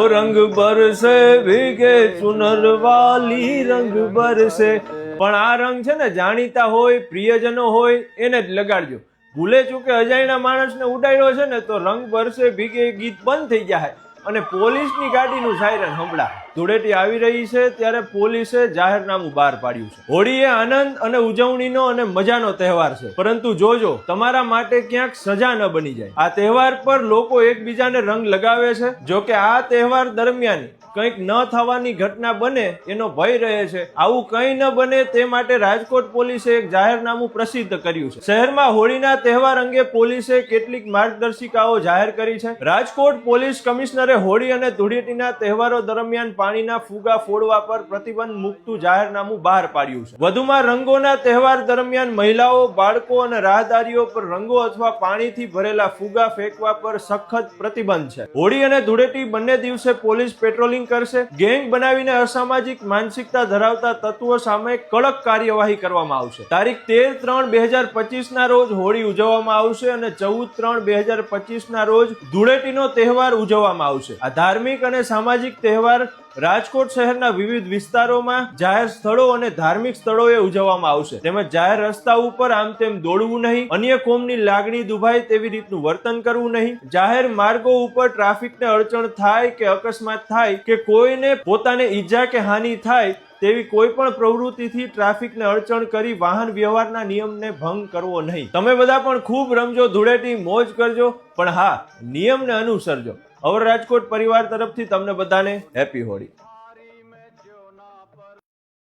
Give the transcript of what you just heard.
रंग बरसे भीगे चुनर वाली रंग बरसे। पण आ रंग छे ने जाणीता होय प्रियजनो होय एने ज लगाडजो। भूले चूके अजाण्या माणसने उडाड्यो छे ने तो रंग बरसे भीगे गीत बंद थई जाय અને પોલીસની ગાડીનું સાયરન સંભળાય। ધૂળેટી આવી રહી છે ત્યારે પોલીસે જાહેરનામું બહાર પાડ્યું છે। હોળી એ આનંદ અને ઉજવણીનો અને મજાનો તહેવાર છે, પરંતુ જોજો તમારા માટે ક્યાંક સજા ન બની જાય। આ તહેવાર પર લોકો એકબીજાને રંગ લગાવે છે। જો કે આ તહેવાર દરમિયાન કંઈક ન થવાની ઘટના બને એનો ભય રહે છે। આવું કંઈ ન બને તે માટે રાજકોટ પોલીસે એક જાહેરનામું પ્રસિદ્ધ કર્યું છે। શહેરમાં હોળીના તહેવાર અંગે પોલીસે કેટલીક માર્ગદર્શિકાઓ જાહેર કરી છે। રાજકોટ પોલીસ કમિશનરે હોળી અને ધૂળેટીના તહેવારો દરમિયાન પાણીના ફુગા ફોડવા પર પ્રતિબંધ મૂકતું જાહેરનામું બહાર પાડ્યું છે। વધુમાં રંગોના તહેવાર દરમિયાન મહિલાઓ, બાળકો અને રાહદારીઓ પર રંગો અથવા પાણીથી ભરેલા ફુગા ફેંકવા પર સખત પ્રતિબંધ છે। હોળી અને ધૂળેટી બંને દિવસે પોલીસ પેટ્રોલિંગ કરશે। ગેંગ બનાવીને અસામાજિક માનસિકતા ધરાવતા તત્વો સામે કડક કાર્યવાહી કરવામાં આવશે। તારીખ 13/3/2025 ના રોજ હોળી ઉજવવામાં આવશે અને 14/3/2025 ના રોજ ધૂળેટીનો તહેવાર ઉજવવામાં આવશે। આ ધાર્મિક અને સામાજિક તહેવાર રાજકોટ શહેરના વિવિધ વિસ્તારોમાં જાહેર સ્થળો અને ધાર્મિક સ્થળોએ ઉજવવામાં આવશે। તેમજ જાહેર રસ્તા ઉપર આમ તેમ દોડવું નહીં, અન્ય કોમની લાગણી દુભાય તેવી રીતનું વર્તન કરવું નહીં। જાહેર માર્ગો ઉપર ટ્રાફિકને અડચણ થાય કે અકસ્માત થાય કે કોઈને પોતાને ઈજા કે હાનિ થાય તેવી કોઈ પણ પ્રવૃત્તિથી ટ્રાફિકને અડચણ કરી વાહન વ્યવહારના નિયમને ભંગ કરવો નહીં। તમે બધા પણ ખૂબ રમજો ધૂળેટી, મોજ કરજો, પણ હા, નિયમને અનુસરજો। અવર રાજકોટ પરિવાર તરફથી તમને બધાને હેપી હોળી।